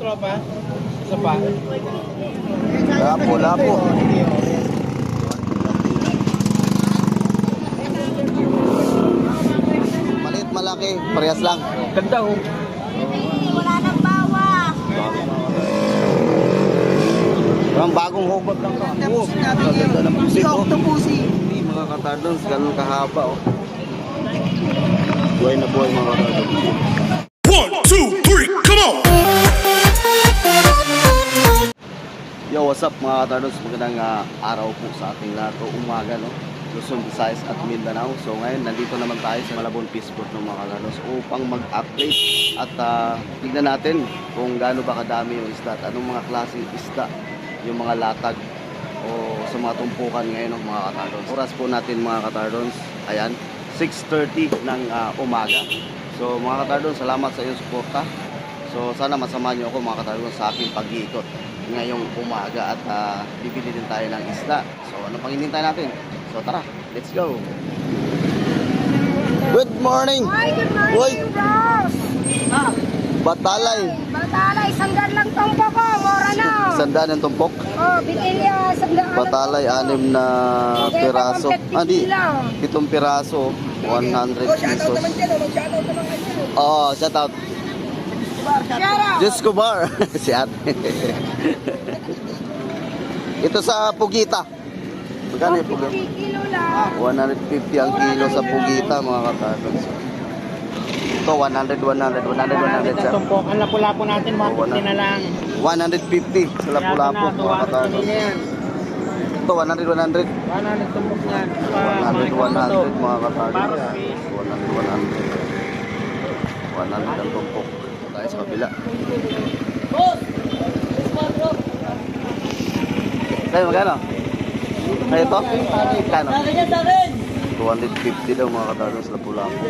tropa? Isa pa? Lapo. Maliit, malaki, parehas lang. Ganda oh. Wala nang bawa. Ang bagong hugot lang to. Oo, ganda ng pusi ko. Hindi mga katardons, ganun kahaba oh. Buhay na buhay mga katardons. 1, 2, 3, come on! Yo, what's up mga katardons? Magandang araw po sa ating lahat o umaga, no? Luzon, Visayas at Mindanao. So ngayon, nandito naman tayo sa Malabon Fishport ng mga katardons upang mag-update at tignan natin kung gaano ba kadami yung isda at anong mga klaseng isda yung mga latag o sa mga tumpukan ngayon ng mga katardons. Oras po natin mga katardons, ayan, 6:30 ng umaga. So mga katardons, salamat sa iyong suporta. So sana masamahan niyo ako mga katardons sa aking pag-iikot ngayong umaga at bibili din tayo ng isda. So ano pang hinihintay natin? So tara, let's go! Good morning! Ay, good Uy! morning, bros. Batalay! Batalay, sanggan lang tombo ko. Mora na. Sandaan ang tumpok. Oh, bigyan sanggan. Batalay, 6 na piraso. Di, 7 piraso, 100 pesos. Oh, shout out. Just Bar. Si ate. Ito sa Pugita. Magkano yung Pugita? Kilo lang. 150 ang kilo sa Pugita mga katardons. Ito 100 sir. Tumpokan lapu-lapu natin, 150 na lang. 150 sa Lapu-Lapu mga katardons. Ito 100. 100 tumpok yan. 100 mga katardons. 100 ang tumpok. Tayo sa kabila. Tayo magkano? Tayo ito? Kano? 250 daw mga katardons, Lapu-Lapu.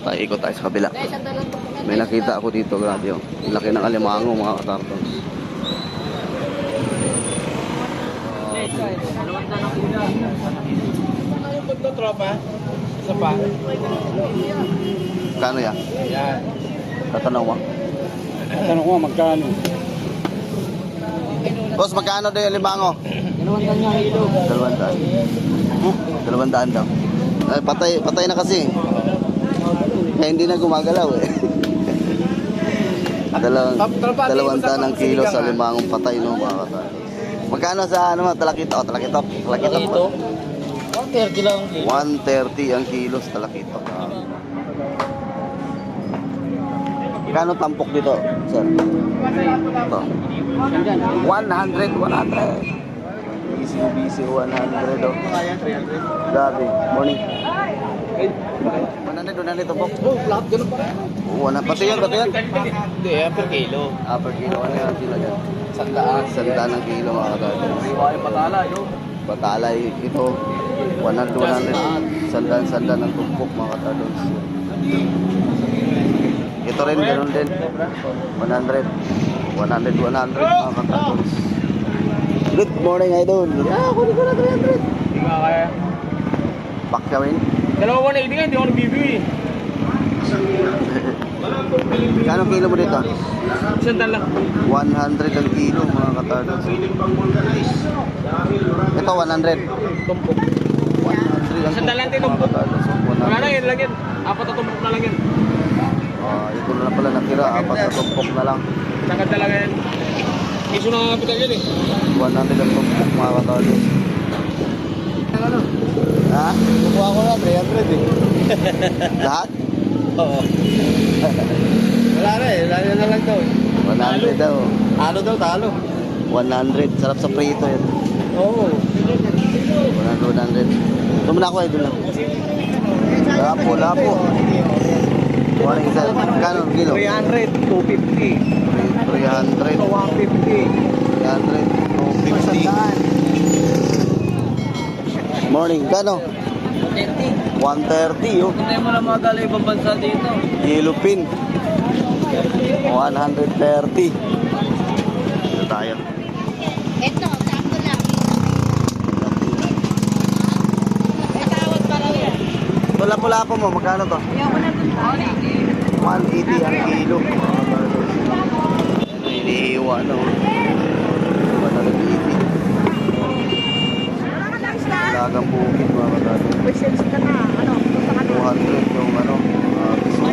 Tayo ikot tayo sa kabila. May nakita ako dito, grabe yung laki ng alimango mga katardons. Ito tropa? Isa pa? Kano yan? Yan. Tatanaw mo? Tanong ko magkano? Boss, magkano daw yung limango? 200 niya kilo. 200 daw. Ay, patay na kasi. Kaya hindi na gumagalaw eh. 200 ang kilo sa limangong patay no mga katardons. Magkano sa ano, talakito? Oh, talakito. Ito? 130 lang. 130 ang kilo sa talakito. Magkano tampok dito, sir? Ito. 100. Busy 100 oh. Grabe. Morning. 100 tampok. Oh, lahat ganun pa. Oo, pati yan. Hindi, per kilo. Per kilo. Ano yan sila dyan? 100. 100 ang kilo mga katardons. Iwa yung patalay, no? Batalay ito 100 sandan ng tumpok mga katardons. Ito rin ganoon din 100 mga katardons. Good morning idol. Kunin ko na 300. Hindi nga kaya. Pakyawin. Dalawa na ibigay, hindi ako nagbibigay. Kano kilo mo dito? 100 lang. 100 ang kilo mga katardons. Ito 100. Tumpok. 100 ang Sandal lang din, mga tumpok. katardons. Wala na, yun lang yun. 4 na tumpok na lang yun. Ito na lang pala natira, 4 na tumpok na lang. Sangkat talaga yan. Iso na nga pital yan eh. 100 ang tumpok mga katardons. Ano? Ha? Kukuha ko na, 300 eh. Lahat? Oo. Wala na eh, wala na lang daw eh. 100 daw. Talo daw, talo. 100. Sarap sa prito yan. Oo. 100. Ito muna ako, idol lang. Lapo. Morning, sir. Kano kilo? 300, 250. 300. 150. 300. 250. Morning. Kano? 130. 130, oh. Hindi mo na mga galay ibang bansa dito. Yellow pin. 130. Ito tayo. Ito, sakto lang. May tawad pa raw yan. Ito lapo-lapo mo. Magkano to? Ayoko na dun. 180 ang kilo. Ano, inihiwa na. 180. Lagang bukid mga katatay. 200 yung ano, piso.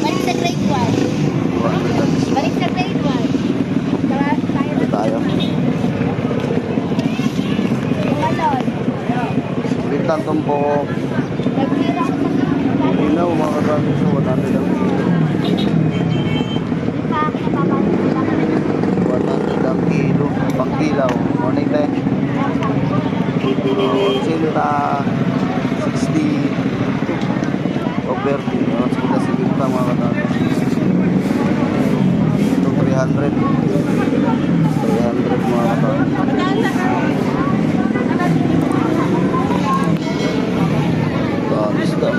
Balik sa grade 1. 200 ang piso. Balik sa grade 1. Ano tayo? Bintang tumpok. Nagtira ko sa Ilaw mga katatay sa 100 ang kilo. 100 ang kilo. Pangkilaw. Morning tayo. Sinta 60 over kita sa kita mga katatay. Ito 300 mga katatay. Bagus dah.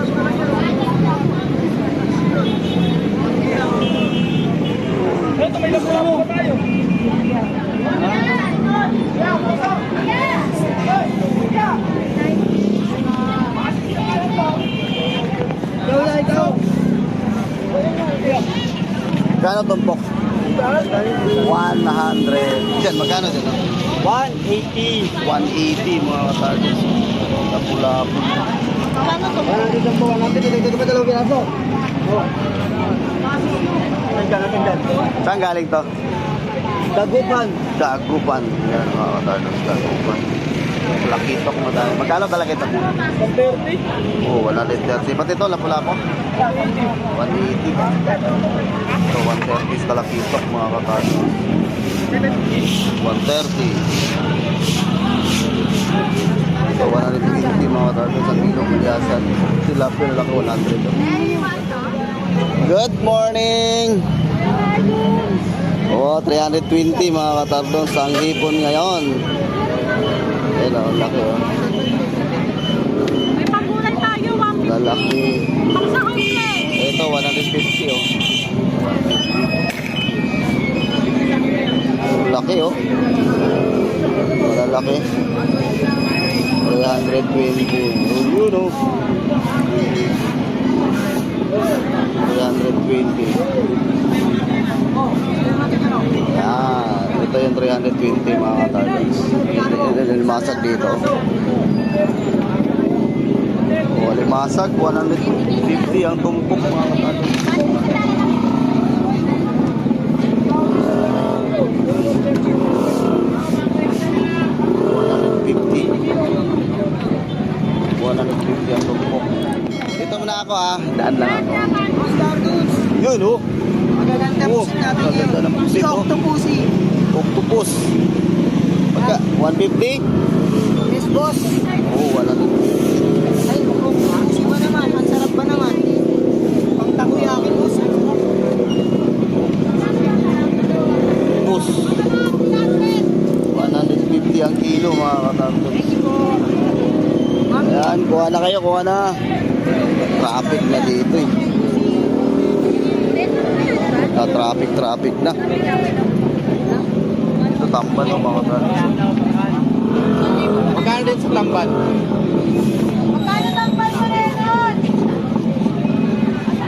Magkano tumpok? 100. Diyan, magkano dyan? 180. 180 mga katardes. Lapu-lapu. Parang dito po, natin dito pa dalawang piraso. Oh. Nagkakatindan. Saan galing to? Dagupan. Dagupan. Yan mga katardes, Dagupan. Lakitok mo tayo. Magkano talakitok mo? 130. Oh, 130. Pati ito, lapu-lapu. 180 ba? So, 130 is talakitok mga katardes. 130. So, 150 mga katardes. Ang ilong kuliasan. Tilapia na lang 100. Good morning! Oh, 320 mga katardes. Ang hipon ngayon. Ayan o, laki o. May pagulay tayo, ma'am. Lalaki. Pag sa homestay. Ito, 150 o. Laki o. Malalaki. 320. Yun o. 320. Yan. Ito yung 320 mga katardes. Ito limasag dito. O, limasag. 150 ang tumpok mga katardes. Ang tumpok. Dito muna ako ha. Daan lang ako. Yun o. Magaganda Oh, maganda ng pusit o. Octopusi. Octopus. Pagka, 150? Yes, boss. Oo, 150. Ay, pusi ba naman? Ang sarap ba naman? Pang takoyaki, boss. Octopus. 150 ang kilo mga katartos. Ayan, kuha na kayo, kuha na. Traffic na dito eh. Traffic na. Ito tamban o mga katartos. Magkano din sa tamban? Magkano tambal mo rin nun?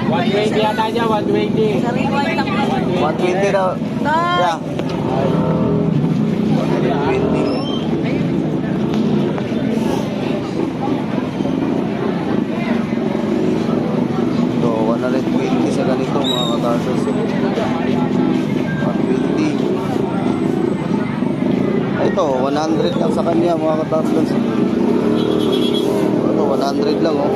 120 yata niya, 120. 120 daw. Yeah. 120. So, 120 sa ganito mga katarsos. 120. Ito, 100 lang sa kanya mga katarsos. Ito, 100 lang oh.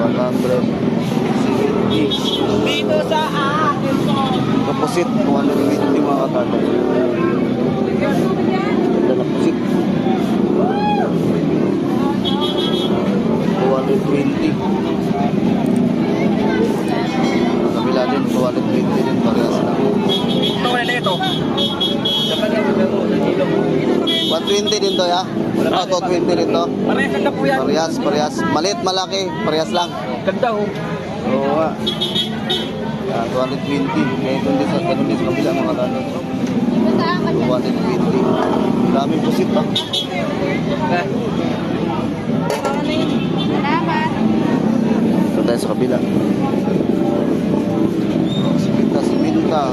100. Dito sa akin po. Kapusit, 150 mga katarsos. Ganda na pusit. 220. Kabila din, 220 din. Parehas lang. Ito wala na ito. Dapat lang ito sa kilo. 120 din to ya? Ah, 220 din to? Parehas ganda po yan. Parehas. Malit, malaki. Parehas lang. Ganda ho. Oo nga. Yan, 220. Kaya ito din sa kabila mga tanong. 220. Daming pusit pa. Salamat. tayo sa kabila. Siminta.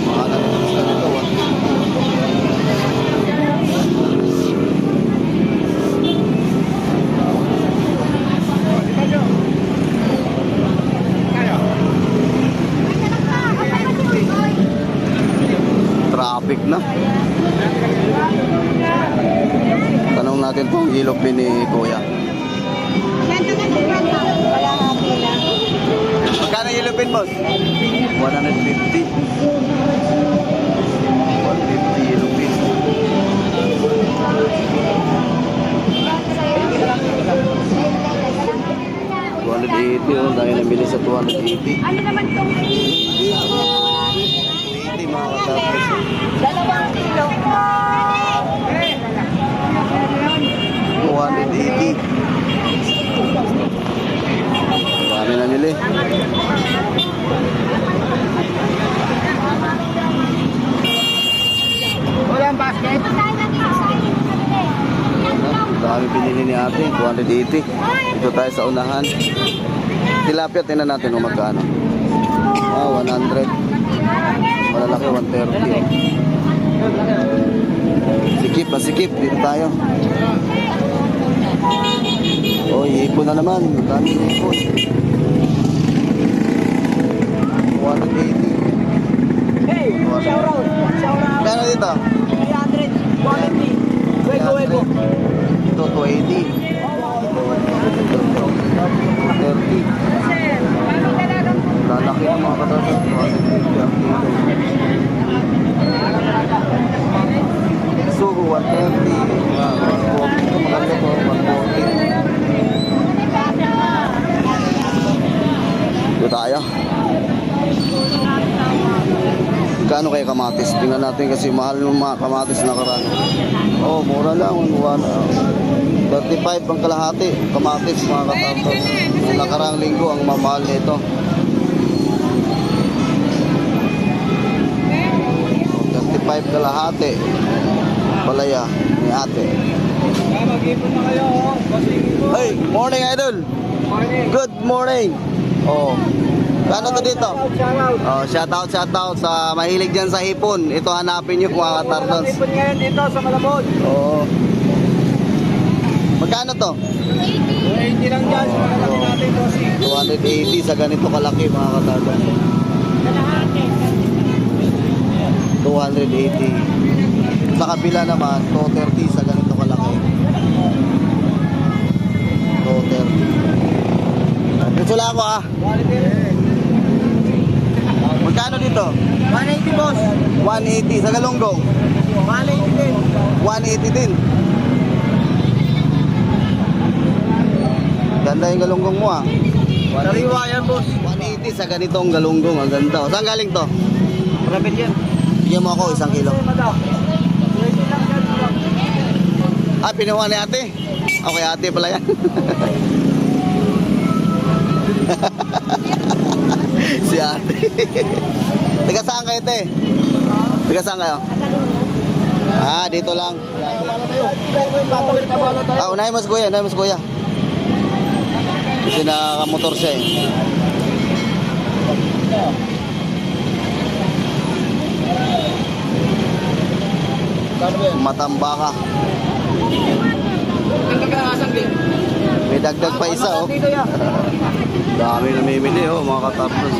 Mahal na sa nito, 150. Traffic na. Tanong natin po ang ilog pin ni Kuya. Magkano yung ilog pin, boss? 150. 150 ilog pin. 280, oh, dahil nabili sa 280. Ano naman itong 280 mga katapos. 2 kilo? 280. Dami na nili. Walang basket. Dami pinili ni ate, 280. Ito tayo sa unahan. Tilapia, tingnan natin kung magkano. 100. Malalaki, 130. Sikip, masikip. Dito tayo. Oh, ipon na naman. Dami ipon. 180. Hey, shout out. Kano dito? 300. 150. Wego. Ito, 280. 30. Lalaki ng mga katatag. 250 ang kilo. Sugo, 130. Ito maganda po, 140. Ito tayo. Kano kaya kamatis? Tingnan natin kasi mahal yung mga kamatis na karano. Oh, mura lang. 35 ang kalahati. Kamatis mga katapos. Yung nakarang linggo ang mamahal nito. 35 kalahati. Palaya ni ate. Mag-ipon na kayo. Hey, morning idol. Good morning. Oh. Kano to dito? Shout out. Oh, shout out sa mahilig diyan sa hipon. Ito hanapin niyo mga katardons. Ipon ngayon dito sa Malabon. Oo. Magkano to? 280 lang dyan. Malaki natin, bossing. 280 sa ganito kalaki mga katardons. 280. Sa kabila naman, 230 sa ganito kalaki. 230. Dito lang ako ah. Magkano dito? 180, boss. 180 sa galunggong. 180 din. 180 din. Ganda yung galunggong mo ah. Sariwa yan, boss. 180 sa ganitong galunggong. Ang ganda. Saan galing to? Malapit yan. Bigyan mo ako 1 kilo. Madam. 280 lang dyan. Ah, pinuha ni ate. Okay, ate pala yan. Si ate. Taga saan kayo, te? Taga saan kayo? Ah, dito lang. Ah, unahin mo si kuya, unahin mo si kuya. Kasi nakamotor siya eh. Matambaka. May dagdag pa isa oh. Dami namimili oh, mga katapos.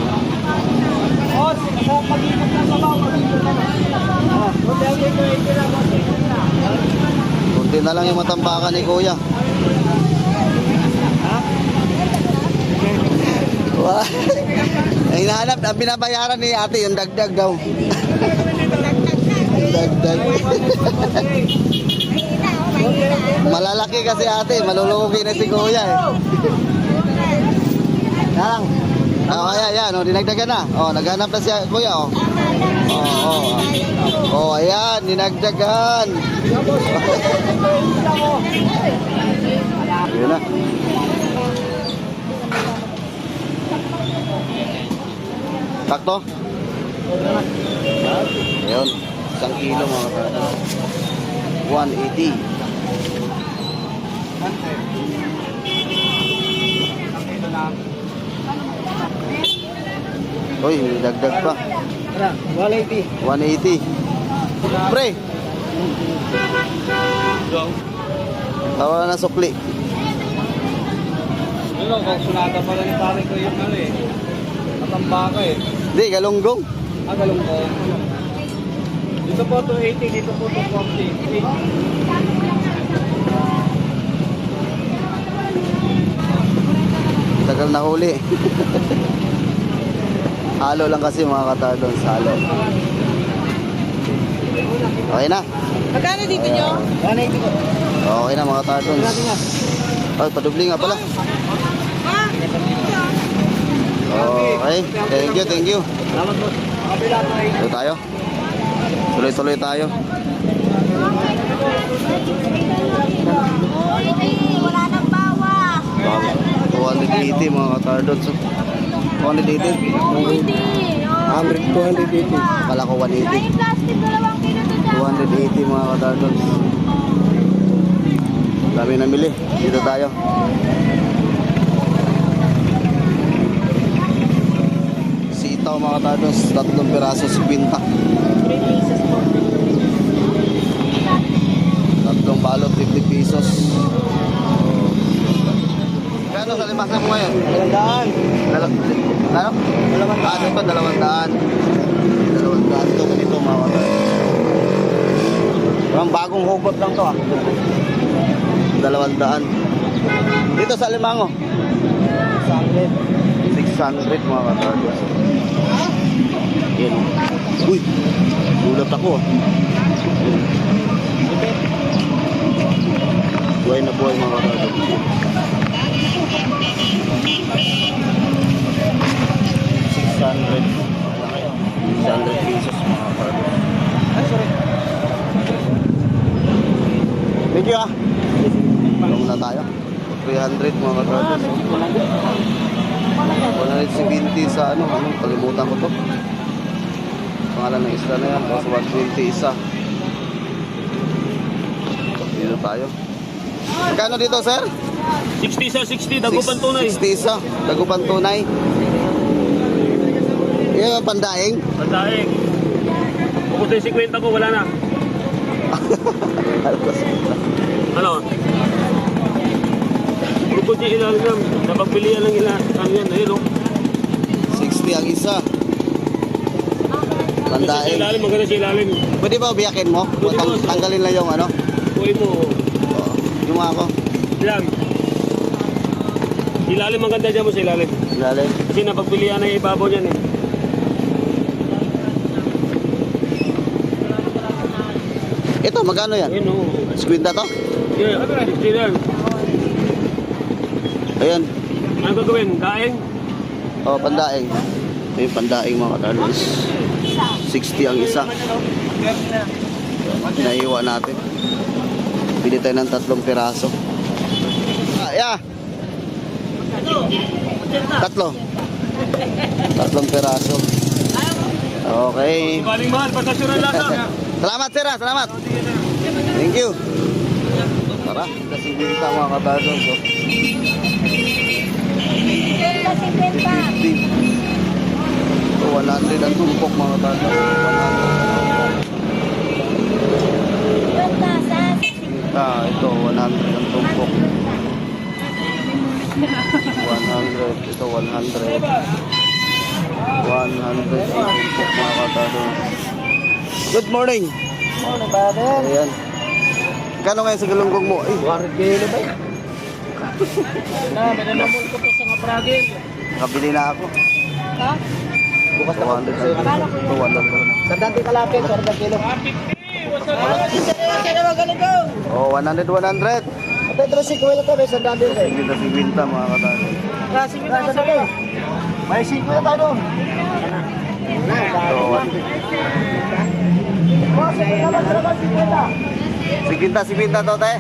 Boss, sa pag-ikot na sa baw, mag-ikot na na. Hotel dito, 80 lang, boss. Kunti na lang yung matambaka ni kuya. Wah. Ang hinahanap, ang binabayaran ni ate yung dagdag daw. Dagdag. Malalaki kasi ate, malulugi na si kuya eh. Yan. Oh, ayan, oh, dinagdagan na. Oh, naghanap na si kuya, oh. Oh, ayan, dinagdagan. Ayan na. Sakto? Ayun, 1 kilo mga kapatid. 180. Uy, may dagdag pa. Ano? 180. 180. Pre, tawa na sukli. Ano, kung sunata pala ni pare ko yung ano eh. Matambaka eh. Di, galunggong. Galong ko. Dito po 280, dito po 240. Tagal na huli. Halo lang kasi mga katardons, halo. Okay na. Magkano dito nyo? 180 po. Okay na mga katardons. Ay, padubli nga pala. Okay, thank you. Salamat po. Kapila po ay. Tuloy tayo. Tuloy tayo. Wala nang bawa. 280 mga katardons. 280. 280. Akala ko 180. Ay, plastic 2 kilo to dyan. 280 mga katardons. Dami namili. Dito tayo. Sitaw mga katardons. 3 piraso 50. 3 balot 50 pesos. Kano sa limasa mo ngayon? 200. Ano? Ito 200. 200 ito ganito mga katardons. Ang bagong hugot lang to ah. 200. Dito sa Limango. 600 mga katardons. Yan. Uy, gulat ako ah. Buhay na buhay mga katardons. 600 pesos mga katardons. Ay, sorry. Thank you ah. Ano muna tayo? 300 mga katardons. 170 sa ano, kalimutan ko to. Pangalan ng isla na yan. Tapos 120 isa. Dito tayo. Magkano dito, sir? 60 sa 60, dagupan tunay. 60 isa. Dagupan tunay. Yung pandaing. Pandaing. Bukod sa 50 ko, wala na. Ano? Bukod yung ilalim, napagpilihan ng ilalim. Ano yan? Ayun o. 60 ang isa. Sa Pandaing. ilalim, maganda sa ilalim. Pwede ba biyakin mo? Tanggalin lang yung ano? Uy mo. Yung ako. Ilang. Ilalim, maganda dyan mo sa ilalim. Ilalim. Kasi napagpilihan na yung ibabaw dyan eh. Ito, magkano yan? Ayun o. Squid na to? Yeah, yan. Ayan. Ano gagawin? Daing? Oh, pandaing. Ito yung pandaing mga katardons. 60 ang isa. Naiiwa natin. Pili tayo ng 3 piraso. Yeah. 3 piraso. Okay. Baling mahal, patasyon ang lasa. Salamat sir, salamat. Thank you. Tara, kasi binta mga katardons. So. 50. So, 100 ang tumpok mga katardons. 100. Ito 100 ang tumpok. 100. Ito 100. 100 ang tumpok mga katardons. Good morning. Morning, brother. Ayan. Kano ngayon sa galunggong mo? Ay, 100 kilo ba yun? May namamul ko po sa mga pragin. nakabili na ako. Ha? Bukas na 100. Ito 100. Sa dati kalapit, 100 kilo. Saan naman galunggong? Oh, 100. Pedro, si Kuwela to, may sandaan din eh. Sigwinta mga katalo. Kasi kita sa kayo. May 5 na tayo doon. Sigwinta to, te.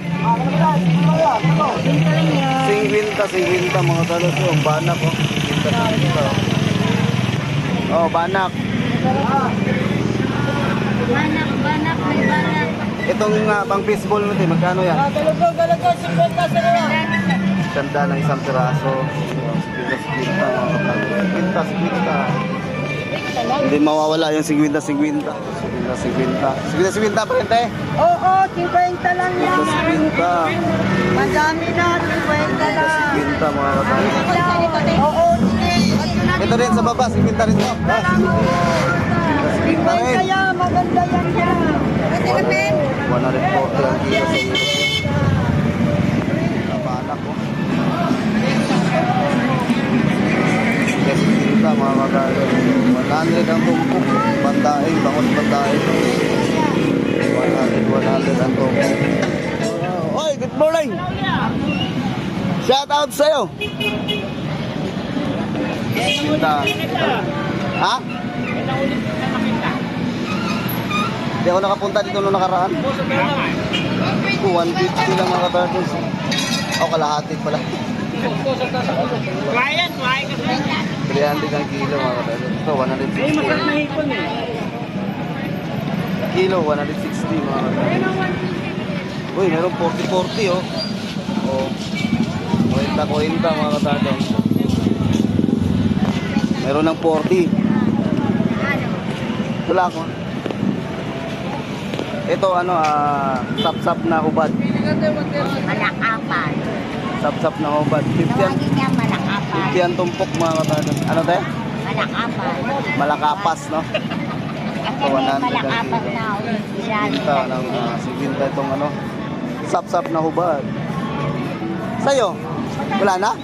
Sigwinta mga talo. So, banak oh. Sigwinta. Oh, banak. Banak, may banak. Itong pang baseball mo, te, magkano yan? Galunggong, 50 sa nila. Ganda ng isang piraso. Sigwinta mga katalo. Sigwinta. Hindi mawawala yung 50-50. 50-50. 50-50 pa rin, te. Oo, 50 lang yan. 50-50. Madami na, 50 lang. 50 mga katardos. Oo, Ito rin sa baba, 50 rin to. lang mo. 50 rin. Kaya maganda yan yan. Kasi na, Ben? 140 ang kilo sa Europe. Napanak ko. Yes, 50 mga katardos. 100 ang tumpok. Bandaing, bangon bandaing. 100 ang tumpok. Oy, good morning! Shout out sa'yo! Ha? Hindi ako nakapunta dito nung nakaraan. 150 lang mga katardos. O, kalahati pala. 300 ang kilo mga katardos. Ito, 160. Kilo, 160 mga katardos. Uy, meron 40-40 oh. Oh. 40-40 mga katardos. Meron ng 40. Wala ko. Ito ano, sap-sap na hubad. Malakapan. Sap-sap na hubad. 50 Tawagin niya malakapan. 50 ang tumpok mga katardos. Ano tayo? Malakapan. Malakapas, no? Kasi may malakapan na original. Kita ng 50 itong ano, sap-sap na hubad. Sa'yo? Wala na?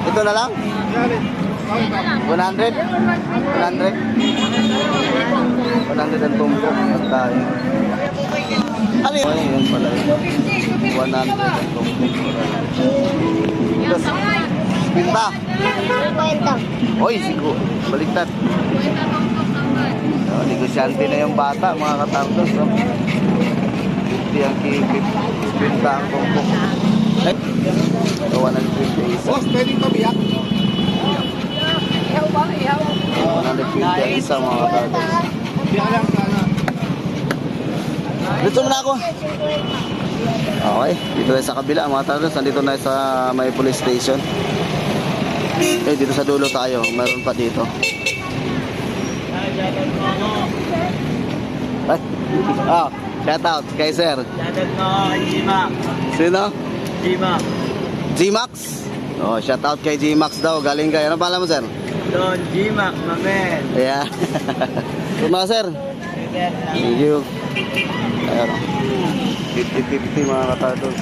Ito na lang? 100? 100? 100 ang tumpok. At tayo. Ano yun? Ay, yun pala yun. 100 ang tumpok. Tapos, pinta. Oy, sigo. Baliktad. Negosyante na yung bata, mga katardos. 50 ang kipip. Pinta ang tumpok. Ay, 150 isa. Boss, pwedeng pabiyak. 150 ang isa mga katardos. Biyak lang sana. Dito muna ako. Okay, dito tayo sa kabila mga katardos. Nandito na sa may police station. Eh, dito sa dulo tayo. Meron pa dito. Ay, shout out kay sir. Shoutout mo, G-Max. Sino? G-Max. G-Max? Oh, shout out kay G-Max daw. Galing kay, ano pala mo sir? Don G-Max, mamen. Yeah. Kuma sir. Thank you. Ayan. 50-50 mga katardos.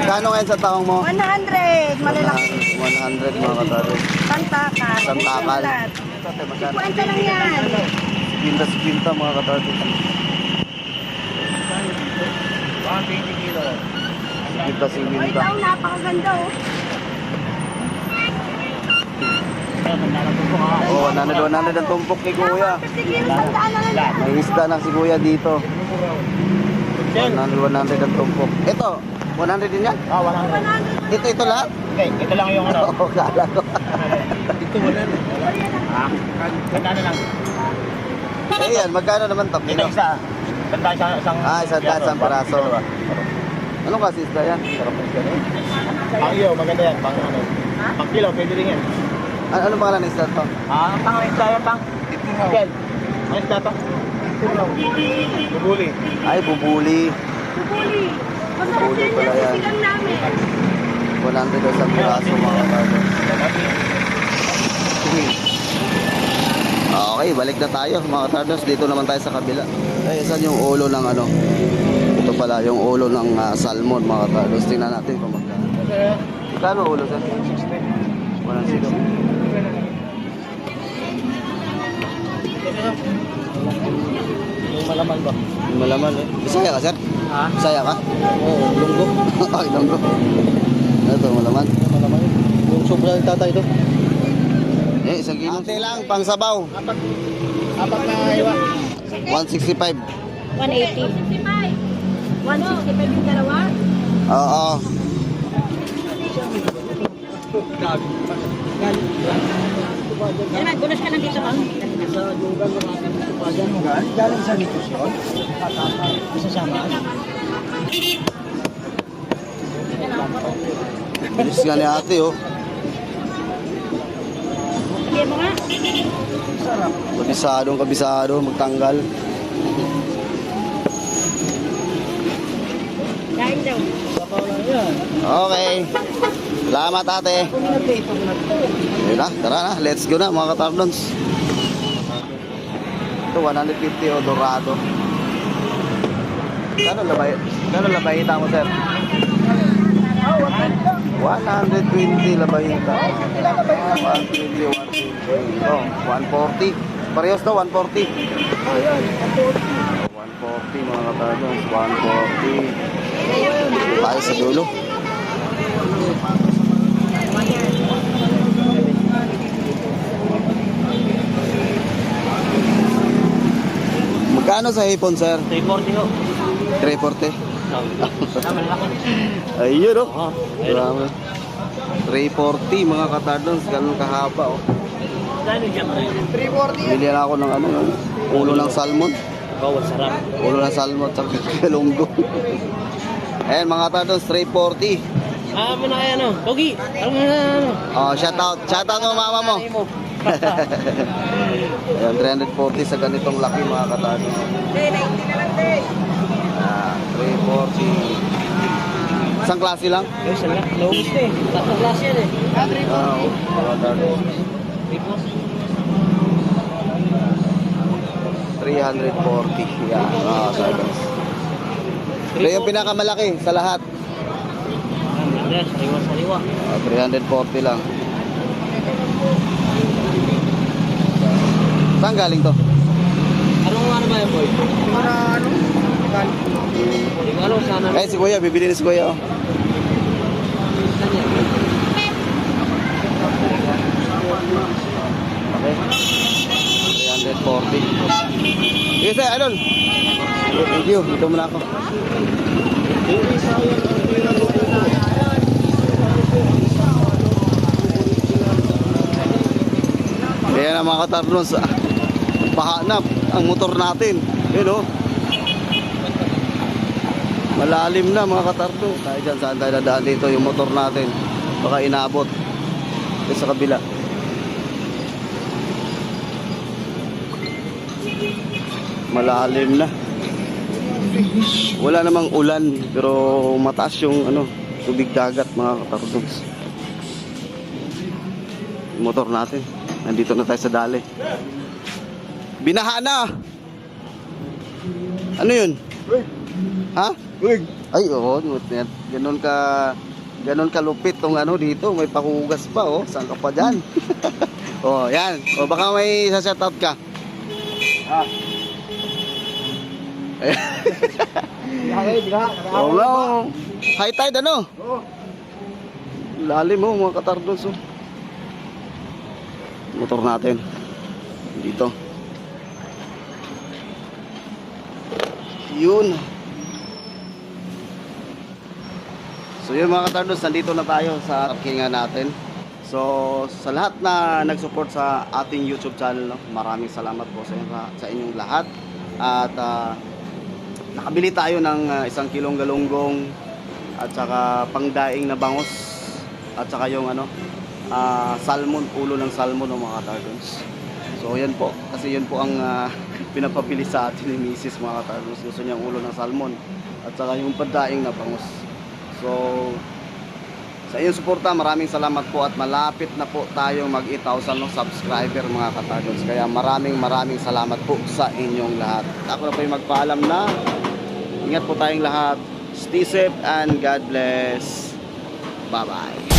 Kano ngayon sa taong mo? 100. Malalaki. 100 mga katardos. Tantakan. Tantakan. Magkano? 50 lang yan. Pinta mga katardos. 120 kilo. Pinta Ay, 50. ito, napakaganda oh. Oh, 100 ang tumpok ni kuya. Sige, sandaan na lang. May isda na si kuya dito. 100 ang tumpok. Ito, 100 din yan? Ah, 100. Ito lahat? Okay, ito lang yung ano. Oo, kala ko. Ito 100. Ah, magkano lang? Eh yan, magkano naman to? Ito isa. Ganda isang... Isang dasang paraso. Anong kasi isda yan? Pang iyo, maganda yan. Pang ano. Pang kilo, pwede rin yan. Ano pangalan ng isda to? Ah, pang isda yan, pang. Kel. Ang isda to? Bubuli. Ay, bubuli. Bubuli. Bubuli pala yan. Silang namin. 100 daw sa piraso mga katardos. Okay, balik na tayo mga katardos. Dito naman tayo sa kabila. Ay, saan yung ulo ng ano? Ito pala yung ulo ng salmon mga katardos. Tingnan natin kung magkano. Magkano ulo sir? 160. Yung malaman ba? Yung malaman eh. Bisaya ka sir? Ha? Bisaya ka? Oo, lunggo. Ay, longgo. Ito, malaman. Malaman yun. Yung sobra ng tatay to. Eh, isang kilo. Ate lang, pang sabaw. Apat na iwa. 165. 180. 165 yung dalawa? Oo. Yan, nagbunas ka lang dito, ma'am. Sa lugar ng ating tupagan mo gan. Galing sa Litos yun. Isasama. Bilis nga ni ate oh. Lagyan mo nga. Kabisado, magtanggal. Kain daw. Sabaw lang yan. Okay. Salamat ate. Ayun na, tara na. Let's go na mga katardons. Ito, 150 o dorado. Gano'n labayita mo, sir? 120 labayita. 120, 120. Ito, 140. Parehas daw, 140. 140 mga katardons. 140. Tayo sa dulo. Magkano sa hipon, sir? 340 ho. 340. Tama laki. Ayun, oh. Oo. Grabe. 340 mga katardons. Ganun kahaba, oh. Dahil siya pa rin. Bili na ako ng ano, ulo ng salmon. Bawal sarap. Ulo ng salmon at kalunggo. Ayan mga katardons, 340. Mo na kaya no. Pogi. Ano? Oh, shout out mo mama mo. Ayan, 340 sa ganitong laki mga katardons. 90 na lang, te. 340. Isang klase lang? Yes, ala. Naubos na eh. Tatlong klase yan eh. Oo, mga katardons. 340. Yan, mga katardons. Ito yung pinakamalaki sa lahat. Yes, sariwa. 340 lang. Saan galing to? Anong ano ba yan, boy? Hindi ko alam sana. Eh, si Kuya, bibili ni si Kuya. Oh. Okay. 340. Sige, sir, Idol. Thank you. Dito muna ako. Kaya na mga katardons, pahanap ang motor natin. Yun o. Malalim na mga katardons. Tayo dyan, saan tayo nadaan dito yung motor natin. Baka inabot. Ito sa kabila. Malalim na. Wala namang ulan, pero mataas yung tubig dagat mga katardons. Yung motor natin. Nandito na tayo sa dali. Binaha na. Ano yun? Ha? Ay, oo. Ganon ka lupit tong dito. May pakugas pa, oh. Saan ka pa dyan? Oh, yan. O, baka may sa-shoutout ka. Oh, no. High tide, ano? Lalim mo, mga katardons, oh. Motor natin dito. Yun. So yun mga katardons, nandito na tayo sa parkingan natin. So sa lahat na nag-support sa ating YouTube channel, maraming salamat po sa inyong lahat. At nakabili tayo ng 1 kilong galunggong at saka pangdaing na bangos at saka yung salmon, ulo ng salmon ng mga katardons. So yan po, kasi yun po ang pinapapili sa atin ni Mrs. mga katardons. Gusto niya ang ulo ng salmon at saka yung pagdaing na bangus. So sa inyong suporta, maraming salamat po at malapit na po tayo mag 8,000 subscriber mga katardons. Kaya maraming salamat po sa inyong lahat. Ako na po yung magpaalam na ingat po tayong lahat. Stay safe and God bless. Bye bye.